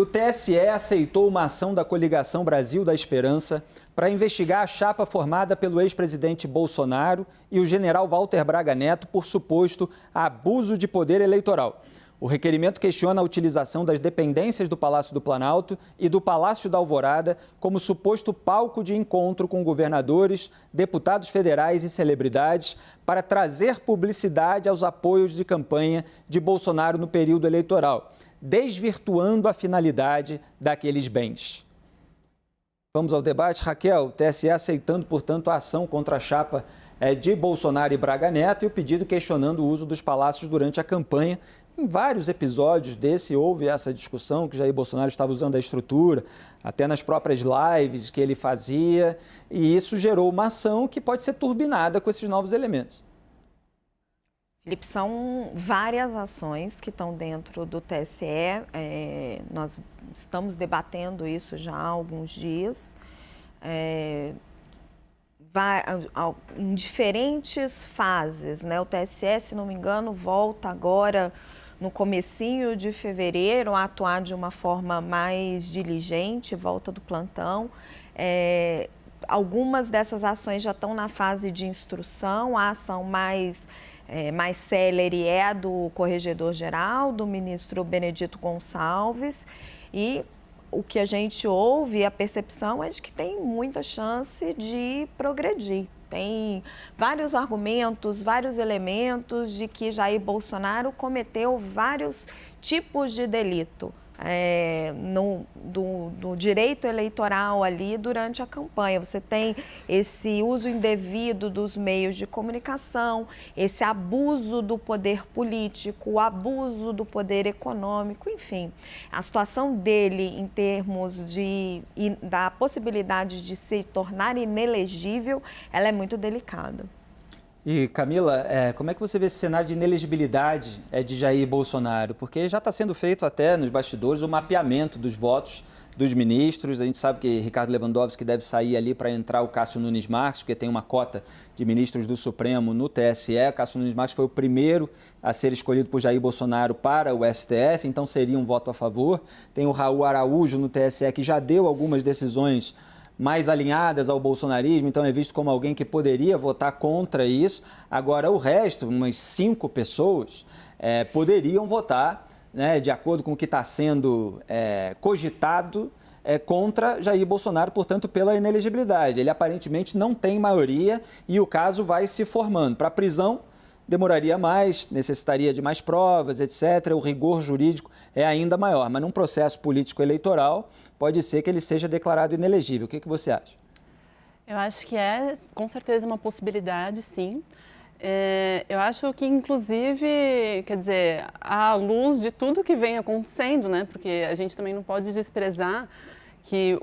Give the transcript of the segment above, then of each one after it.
O TSE aceitou uma ação da coligação Brasil da Esperança para investigar a chapa formada pelo ex-presidente Bolsonaro e o general Walter Braga Neto por suposto abuso de poder eleitoral. O requerimento questiona a utilização das dependências do Palácio do Planalto e do Palácio da Alvorada como suposto palco de encontro com governadores, deputados federais e celebridades para trazer publicidade aos apoios de campanha de Bolsonaro no período eleitoral, desvirtuando a finalidade daqueles bens. Vamos ao debate. Raquel, o TSE aceitando, portanto, a ação contra a chapa de Bolsonaro e Braga Neto e o pedido questionando o uso dos palácios durante a campanha. Em vários episódios desse houve essa discussão que Jair Bolsonaro estava usando a estrutura, até nas próprias lives que ele fazia, e isso gerou uma ação que pode ser turbinada com esses novos elementos. Felipe, são várias ações que estão dentro do TSE, nós estamos debatendo isso já há alguns dias, em diferentes fases, né? O TSE, se não me engano, volta agora no comecinho de fevereiro a atuar de uma forma mais diligente, volta do plantão. Algumas dessas ações já estão na fase de instrução, a ação mais célere é a do Corregedor-Geral, do ministro Benedito Gonçalves, e o que a gente ouve, a percepção é de que tem muita chance de progredir. Tem vários argumentos, vários elementos de que Jair Bolsonaro cometeu vários tipos de delito do direito eleitoral ali durante a campanha. Você tem esse uso indevido dos meios de comunicação, esse abuso do poder político, o abuso do poder econômico, enfim. A situação dele em termos da possibilidade de se tornar inelegível, ela é muito delicada. E, Camila, como é que você vê esse cenário de inelegibilidade de Jair Bolsonaro? Porque já está sendo feito até nos bastidores o mapeamento dos votos dos ministros. A gente sabe que Ricardo Lewandowski deve sair ali para entrar o Cássio Nunes Marques, porque tem uma cota de ministros do Supremo no TSE. O Cássio Nunes Marques foi o primeiro a ser escolhido por Jair Bolsonaro para o STF, então seria um voto a favor. Tem o Raul Araújo no TSE, que já deu algumas decisões mais alinhadas ao bolsonarismo, então é visto como alguém que poderia votar contra isso. Agora, o resto, umas 5 pessoas, poderiam votar, né, de acordo com o que está sendo cogitado, contra Jair Bolsonaro, portanto, pela inelegibilidade. Ele aparentemente não tem maioria e o caso vai se formando. Para a prisão, demoraria mais, necessitaria de mais provas, etc. O rigor jurídico é ainda maior, mas num processo político eleitoral pode ser que ele seja declarado inelegível. O que você acha? Eu acho que com certeza, uma possibilidade, sim. Eu acho que, inclusive, quer dizer, à luz de tudo que vem acontecendo, né? Porque a gente também não pode desprezar que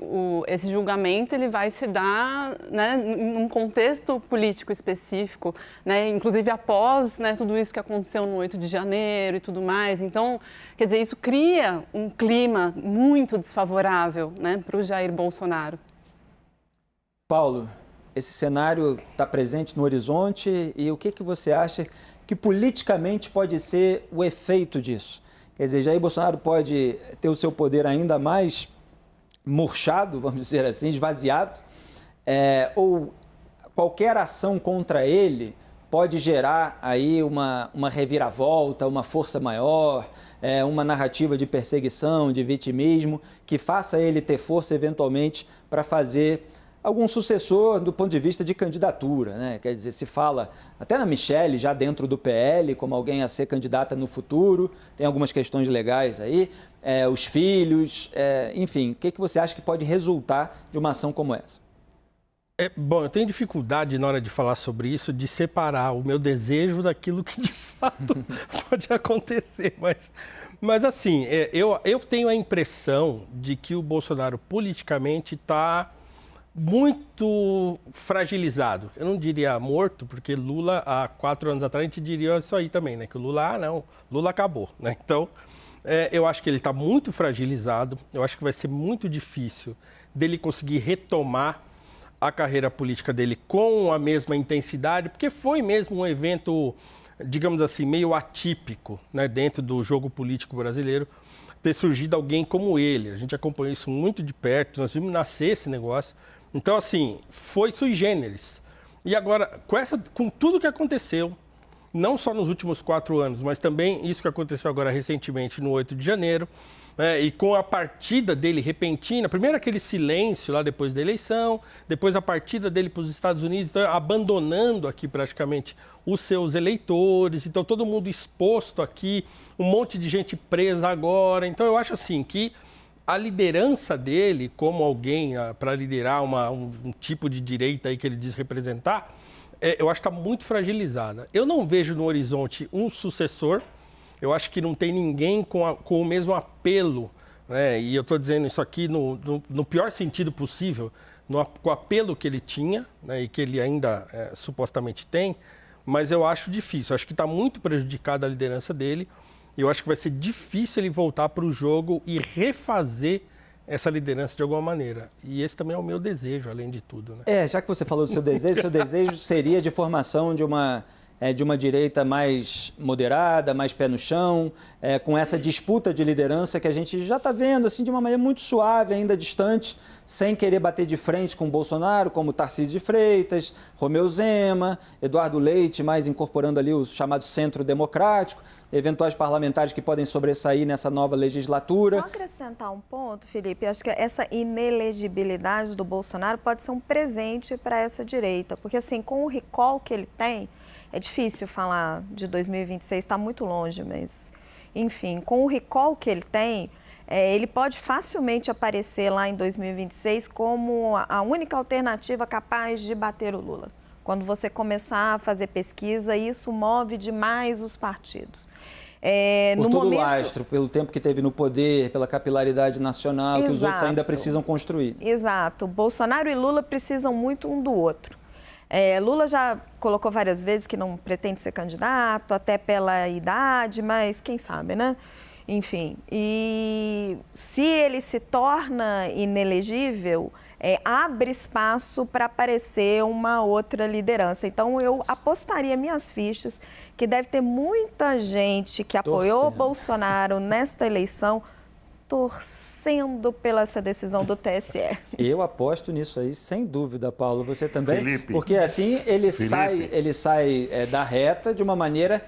esse julgamento ele vai se dar, né, num contexto político específico, né, inclusive após, né, tudo isso que aconteceu no 8 de janeiro e tudo mais. Então, quer dizer, isso cria um clima muito desfavorável, né, para o Jair Bolsonaro. Paulo, esse cenário está presente no horizonte e o que você acha que politicamente pode ser o efeito disso? Quer dizer, Jair Bolsonaro pode ter o seu poder ainda mais murchado, vamos dizer assim, esvaziado, ou qualquer ação contra ele pode gerar aí uma reviravolta, uma força maior, uma narrativa de perseguição, de vitimismo, que faça ele ter força eventualmente para fazer algum sucessor do ponto de vista de candidatura, né? Quer dizer, se fala até na Michelle, já dentro do PL, como alguém a ser candidata no futuro, tem algumas questões legais aí, os filhos, enfim, o que você acha que pode resultar de uma ação como essa? Bom, eu tenho dificuldade na hora de falar sobre isso, de separar o meu desejo daquilo que de fato pode acontecer, mas assim, eu tenho a impressão de que o Bolsonaro politicamente está muito fragilizado. Eu não diria morto, porque Lula, há 4 anos atrás, a gente diria isso aí também, né? Que o Lula, Lula acabou, né? Então, eu acho que ele está muito fragilizado. Eu acho que vai ser muito difícil dele conseguir retomar a carreira política dele com a mesma intensidade, porque foi mesmo um evento, digamos assim, meio atípico, né, dentro do jogo político brasileiro. ter surgido alguém como ele. A gente acompanhou isso muito de perto, nós vimos nascer esse negócio. Então, assim, foi sui generis. E agora, com tudo que aconteceu, não só nos últimos 4 anos, mas também isso que aconteceu agora recentemente no 8 de janeiro, e com a partida dele repentina, primeiro aquele silêncio lá depois da eleição, depois a partida dele para os Estados Unidos, então, abandonando aqui praticamente os seus eleitores, então todo mundo exposto aqui, um monte de gente presa agora. Então eu acho assim que a liderança dele, como alguém para liderar um tipo de direita aí que ele diz representar, eu acho que está muito fragilizada. Eu não vejo no horizonte um sucessor. Eu acho que não tem ninguém com o mesmo apelo, né? E eu estou dizendo isso aqui no pior sentido possível, com o apelo que ele tinha, né? E que ele ainda supostamente tem, mas eu acho difícil. Eu acho que está muito prejudicada a liderança dele. E eu acho que vai ser difícil ele voltar para o jogo e refazer essa liderança de alguma maneira. E esse também é o meu desejo, além de tudo, né? Já que você falou do seu desejo seria de formação de uma direita mais moderada, mais pé no chão, com essa disputa de liderança que a gente já está vendo assim, de uma maneira muito suave, ainda distante, sem querer bater de frente com o Bolsonaro, como Tarcísio de Freitas, Romeu Zema, Eduardo Leite, mais incorporando ali o chamado centro democrático, eventuais parlamentares que podem sobressair nessa nova legislatura. Só acrescentar um ponto, Felipe, acho que essa inelegibilidade do Bolsonaro pode ser um presente para essa direita, porque assim, com o recall que ele tem, é difícil falar de 2026, está muito longe, mas, enfim, com o recall que ele tem, ele pode facilmente aparecer lá em 2026 como a única alternativa capaz de bater o Lula. Quando você começar a fazer pesquisa, isso move demais os partidos. Por todo o lastro, pelo tempo que teve no poder, pela capilaridade nacional, Exato. Que os outros ainda precisam construir. Exato. Bolsonaro e Lula precisam muito um do outro. Lula já colocou várias vezes que não pretende ser candidato, até pela idade, mas quem sabe, né? Enfim, e se ele se torna inelegível, abre espaço para aparecer uma outra liderança. Então, eu apostaria minhas fichas que deve ter muita gente que apoiou o Bolsonaro nesta eleição, torcendo pela essa decisão do TSE. Eu aposto nisso aí, sem dúvida, Paulo. Você também? Felipe, porque assim ele sai da reta de uma maneira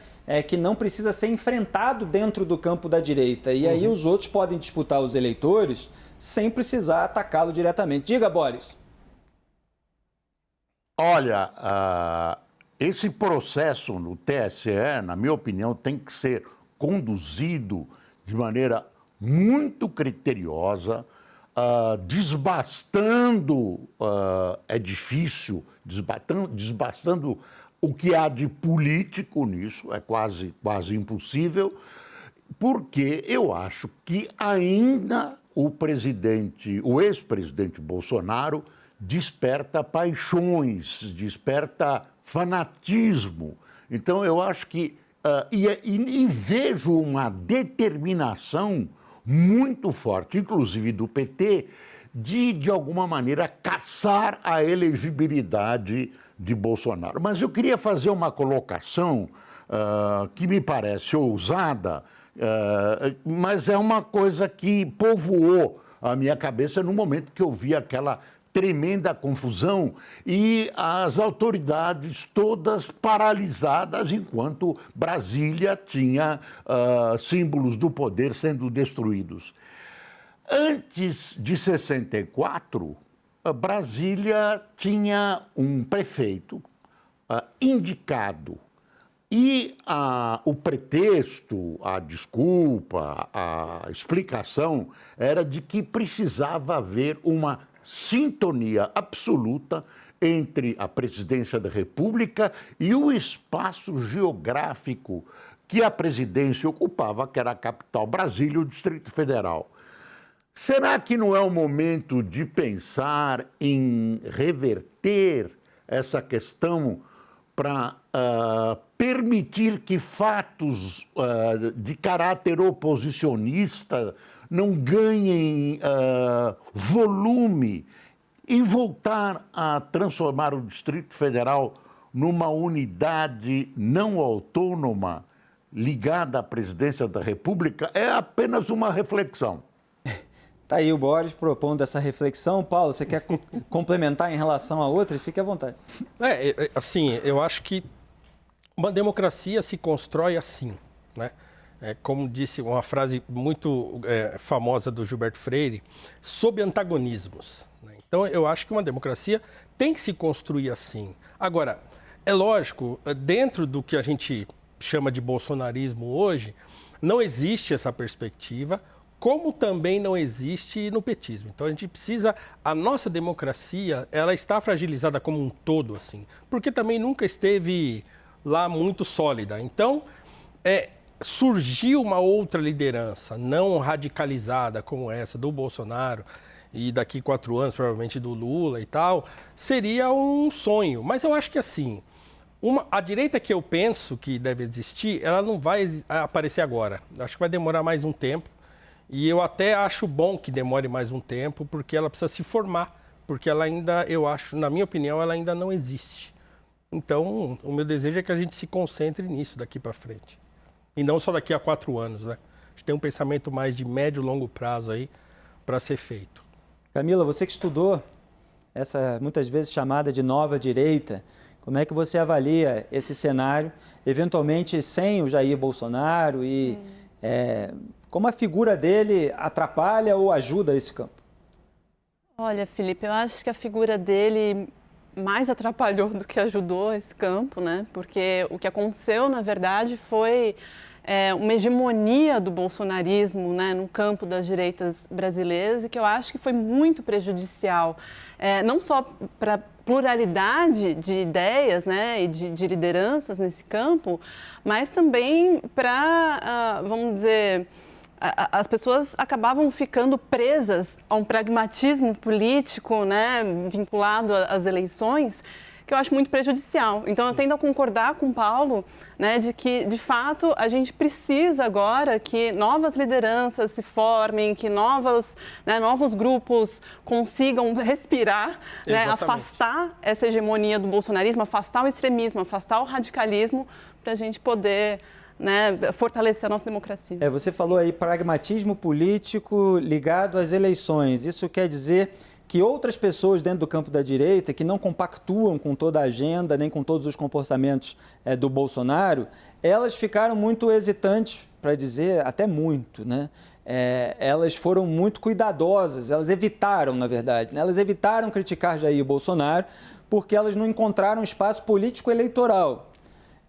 que não precisa ser enfrentado dentro do campo da direita. E aí os outros podem disputar os eleitores sem precisar atacá-lo diretamente. Diga, Boris. Olha, esse processo no TSE, na minha opinião, tem que ser conduzido de maneira muito criteriosa, desbastando, é difícil, desbastando o que há de político nisso, é quase impossível, porque eu acho que ainda o ex-presidente Bolsonaro desperta paixões, desperta fanatismo. Então eu acho que, e vejo uma determinação muito forte, inclusive do PT, de alguma maneira, caçar a elegibilidade de Bolsonaro. Mas eu queria fazer uma colocação que me parece ousada, mas é uma coisa que povoou a minha cabeça no momento que eu vi aquela tremenda confusão e as autoridades todas paralisadas enquanto Brasília tinha símbolos do poder sendo destruídos. Antes de 64, Brasília tinha um prefeito indicado e o pretexto, a desculpa, a explicação era de que precisava haver uma sintonia absoluta entre a presidência da República e o espaço geográfico que a presidência ocupava, que era a capital Brasília e o Distrito Federal. Será que não é o momento de pensar em reverter essa questão para permitir que fatos de caráter oposicionista não ganhem volume e voltar a transformar o Distrito Federal numa unidade não autônoma ligada à presidência da República é apenas uma reflexão. Tá aí o Boris propondo essa reflexão. Paulo, você quer complementar em relação a outras? Fique à vontade. Assim, eu acho que uma democracia se constrói assim, né? Como disse uma frase muito famosa do Gilberto Freire, sob antagonismos, né? Então, eu acho que uma democracia tem que se construir assim. Agora, é lógico, dentro do que a gente chama de bolsonarismo hoje, não existe essa perspectiva, como também não existe no petismo. Então, a gente precisa... A nossa democracia, ela está fragilizada como um todo, assim, porque também nunca esteve lá muito sólida. Então, surgiu uma outra liderança, não radicalizada como essa do Bolsonaro, e daqui 4 anos, provavelmente, do Lula e tal, seria um sonho. Mas eu acho que, assim, a direita que eu penso que deve existir, ela não vai aparecer agora. Acho que vai demorar mais um tempo. E eu até acho bom que demore mais um tempo, porque ela precisa se formar, porque ela ainda, eu acho, na minha opinião, ela ainda não existe. Então, o meu desejo é que a gente se concentre nisso daqui para frente. E não só daqui a 4 anos, né? A gente tem um pensamento mais de médio e longo prazo aí para ser feito. Camila, você que estudou essa muitas vezes chamada de nova direita, como é que você avalia esse cenário, eventualmente sem o Jair Bolsonaro e como a figura dele atrapalha ou ajuda esse campo? Olha, Felipe, eu acho que a figura dele mais atrapalhou do que ajudou esse campo, né? Porque o que aconteceu, na verdade, foi uma hegemonia do bolsonarismo, né, no campo das direitas brasileiras, e que eu acho que foi muito prejudicial, não só para a pluralidade de ideias, né, e de lideranças nesse campo, mas também para, vamos dizer, as pessoas acabavam ficando presas a um pragmatismo político, né, vinculado às eleições, que eu acho muito prejudicial. Então, eu tendo a concordar com o Paulo, né, de que, de fato, a gente precisa agora que novas lideranças se formem, que novos grupos consigam respirar, né, afastar essa hegemonia do bolsonarismo, afastar o extremismo, afastar o radicalismo, para a gente poder, né, fortalecer a nossa democracia. Você falou aí pragmatismo político ligado às eleições. Isso quer dizer que outras pessoas dentro do campo da direita, que não compactuam com toda a agenda, nem com todos os comportamentos do Bolsonaro, elas ficaram muito hesitantes, para dizer até muito, né? Elas foram muito cuidadosas, elas evitaram, na verdade, né? Elas evitaram criticar Jair Bolsonaro porque elas não encontraram espaço político eleitoral.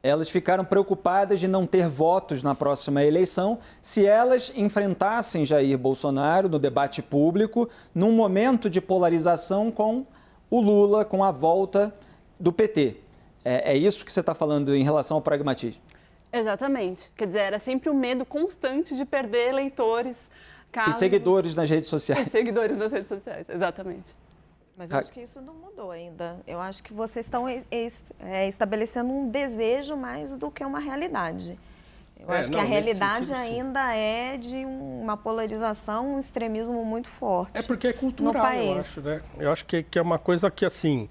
Elas ficaram preocupadas de não ter votos na próxima eleição se elas enfrentassem Jair Bolsonaro no debate público num momento de polarização com o Lula, com a volta do PT. É isso que você está falando em relação ao pragmatismo? Exatamente. Quer dizer, era sempre o medo constante de perder eleitores. E seguidores nas redes sociais. E seguidores nas redes sociais, exatamente. Mas eu acho que isso não mudou ainda. Eu acho que vocês estão estabelecendo um desejo mais do que uma realidade. Eu acho que a realidade sentido, ainda é de uma polarização, um extremismo muito forte. É porque é cultural, eu acho, né? Eu acho que é uma coisa que, assim,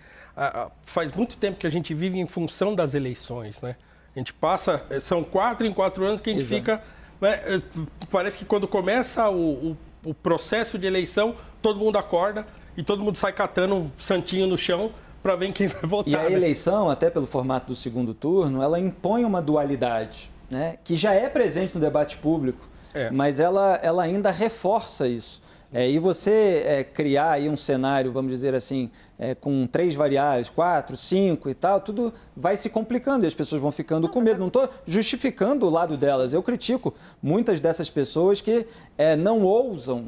faz muito tempo que a gente vive em função das eleições, né? A gente passa, são 4 em 4 anos que a gente fica... Né? Parece que quando começa o processo de eleição, todo mundo acorda e todo mundo sai catando um santinho no chão para ver quem vai votar. E a eleição, até pelo formato do segundo turno, ela impõe uma dualidade, né? Que já é presente no debate público, mas ela ainda reforça isso. E você criar aí um cenário, vamos dizer assim, com 3 variáveis, 4, 5 e tal, tudo vai se complicando e as pessoas vão ficando com medo. Não estou justificando o lado delas, eu critico muitas dessas pessoas que não ousam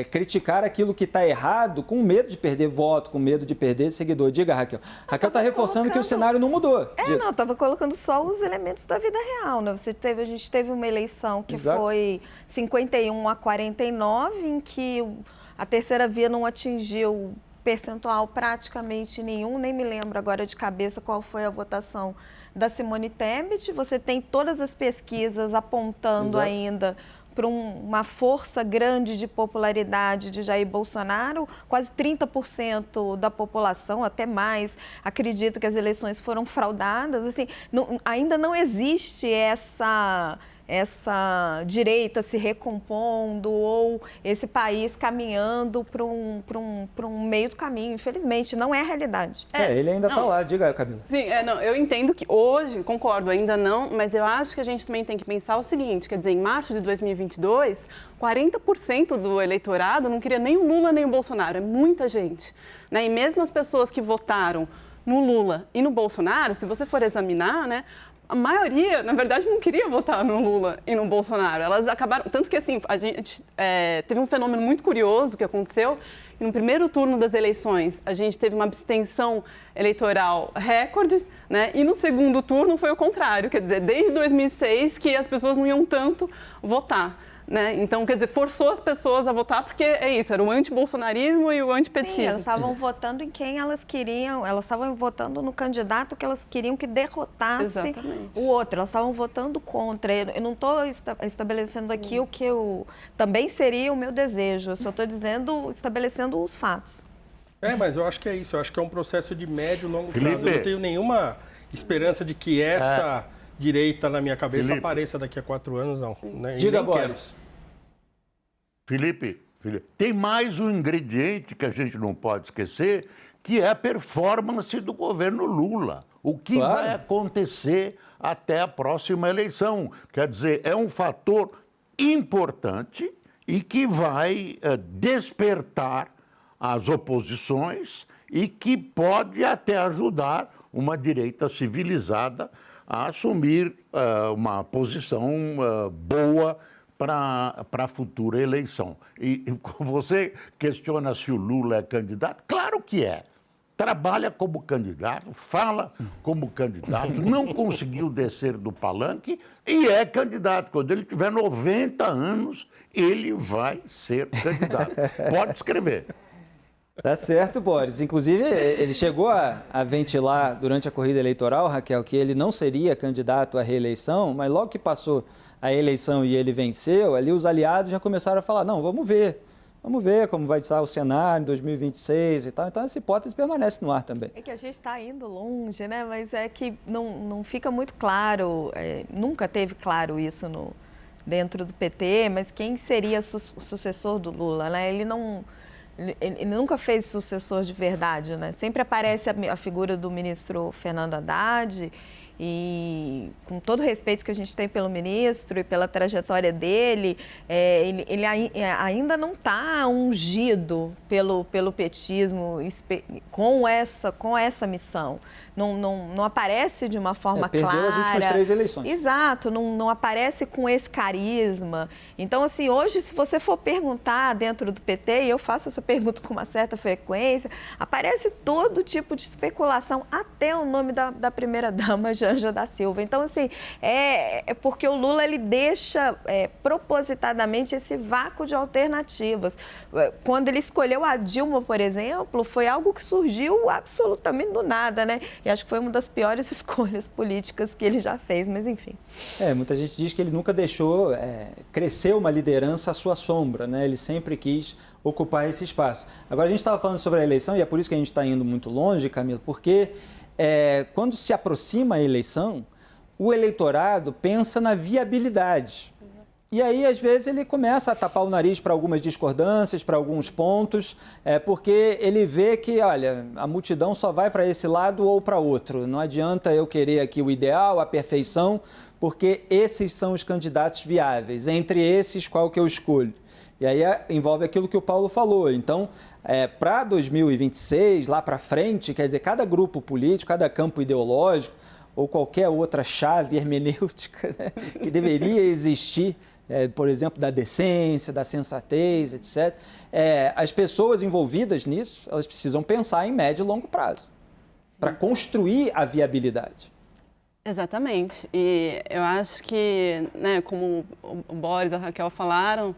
criticar aquilo que está errado com medo de perder voto, com medo de perder seguidor. Diga, Raquel. Raquel está reforçando que o cenário não mudou. Não, estava colocando só os elementos da vida real, né? A gente teve uma eleição que foi 51-49, em que a terceira via não atingiu percentual praticamente nenhum, nem me lembro agora de cabeça qual foi a votação da Simone Tebet. Você tem todas as pesquisas apontando ainda uma força grande de popularidade de Jair Bolsonaro, quase 30% da população, até mais, acredita que as eleições foram fraudadas. Assim, ainda não existe essa direita se recompondo ou esse país caminhando para um meio do caminho. Infelizmente, não é a realidade. Ele ainda está lá. Diga, Camila. Sim, eu entendo que hoje, concordo, ainda não, mas eu acho que a gente também tem que pensar o seguinte, quer dizer, em março de 2022, 40% do eleitorado não queria nem o Lula nem o Bolsonaro, é muita gente, né? E mesmo as pessoas que votaram no Lula e no Bolsonaro, se você for examinar, né, a maioria, na verdade, não queria votar no Lula e no Bolsonaro. Elas acabaram... Tanto que, assim, a gente teve um fenômeno muito curioso que aconteceu. E no primeiro turno das eleições, a gente teve uma abstenção eleitoral recorde, né? E no segundo turno foi o contrário. Quer dizer, desde 2006 que as pessoas não iam tanto votar. Né? Então, quer dizer, forçou as pessoas a votar porque é isso, era o antibolsonarismo e o antipetismo. Sim, elas estavam votando em quem elas queriam, elas estavam votando no candidato que elas queriam que derrotasse o outro, elas estavam votando contra. Eu não estou estabelecendo aqui o que também seria o meu desejo, eu só estou estabelecendo os fatos. Mas eu acho que é isso, eu acho que é um processo de médio e longo prazo. Eu não tenho nenhuma esperança de que essa direita na minha cabeça apareça daqui a 4 anos, não. Né? Diga, Boris. Felipe, tem mais um ingrediente que a gente não pode esquecer, que é a performance do governo Lula. O que vai acontecer até a próxima eleição. Quer dizer, é um fator importante e que vai despertar as oposições e que pode até ajudar uma direita civilizada a assumir uma posição boa para a futura eleição. E você questiona se o Lula é candidato? Claro que é. Trabalha como candidato, fala como candidato, não conseguiu descer do palanque e é candidato. Quando ele tiver 90 anos, ele vai ser candidato. Pode escrever. Tá certo, Boris. Inclusive, ele chegou a ventilar durante a corrida eleitoral, Raquel, que ele não seria candidato à reeleição, mas logo que passou a eleição e ele venceu, ali os aliados já começaram a falar, não, vamos ver como vai estar o cenário em 2026 e tal. Então, essa hipótese permanece no ar também. É que a gente está indo longe, né? Mas é que não fica muito claro, nunca teve claro isso dentro do PT, mas quem seria o sucessor do Lula, né? Ele nunca fez sucessor de verdade, né? Sempre aparece a figura do ministro Fernando Haddad e, com todo o respeito que a gente tem pelo ministro e pela trajetória dele, ele ainda não está ungido pelo petismo com essa missão. Não aparece de uma forma clara. Perdeu as últimas 3 eleições. Exato, não aparece com esse carisma. Então, assim, hoje, se você for perguntar dentro do PT, e eu faço essa pergunta com uma certa frequência, aparece todo tipo de especulação, até o nome da primeira-dama, Janja da Silva. Então, assim, é porque o Lula, ele deixa propositadamente esse vácuo de alternativas. Quando ele escolheu a Dilma, por exemplo, foi algo que surgiu absolutamente do nada, né? E acho que foi uma das piores escolhas políticas que ele já fez, mas enfim. Muita gente diz que ele nunca deixou crescer uma liderança à sua sombra, né? Ele sempre quis ocupar esse espaço. Agora, a gente estava falando sobre a eleição, e é por isso que a gente está indo muito longe, Camila, porque quando se aproxima a eleição, o eleitorado pensa na viabilidade. E aí, às vezes, ele começa a tapar o nariz para algumas discordâncias, para alguns pontos, porque ele vê que, olha, a multidão só vai para esse lado ou para outro. Não adianta eu querer aqui o ideal, a perfeição, porque esses são os candidatos viáveis. Entre esses, qual que eu escolho? E aí envolve aquilo que o Paulo falou. Então, para 2026, lá para frente, quer dizer, cada grupo político, cada campo ideológico, ou qualquer outra chave hermenêutica, né, que deveria existir, por exemplo, da decência, da sensatez, etc. As pessoas envolvidas nisso, elas precisam pensar em médio e longo prazo, para construir a viabilidade. Exatamente. E eu acho que, né, como o Boris e a Raquel falaram,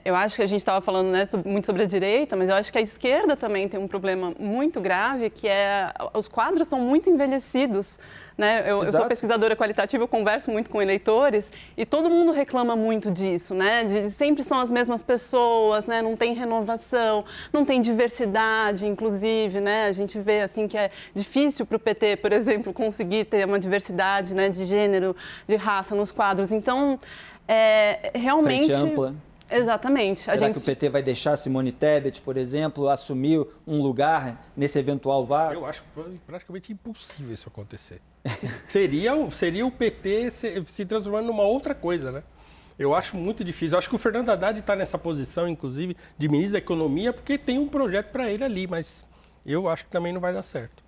Eu acho que a gente estava falando, né, muito sobre a direita, mas eu acho que a esquerda também tem um problema muito grave, que é os quadros são muito envelhecidos. Né? Eu sou pesquisadora qualitativa, eu converso muito com eleitores e todo mundo reclama muito disso, né? Sempre são as mesmas pessoas, né? Não tem renovação, não tem diversidade, inclusive, né? A gente vê assim que é difícil para o PT, por exemplo, conseguir ter uma diversidade, né, de gênero, de raça nos quadros. Então, realmente... Frente ampla. Exatamente. Será que o PT vai deixar Simone Tebet, por exemplo, assumir um lugar nesse eventual VAR? Eu acho praticamente impossível isso acontecer. seria o PT se transformando numa outra coisa, né? Eu acho muito difícil. Eu acho que o Fernando Haddad está nessa posição, inclusive, de ministro da Economia, porque tem um projeto para ele ali, mas eu acho que também não vai dar certo.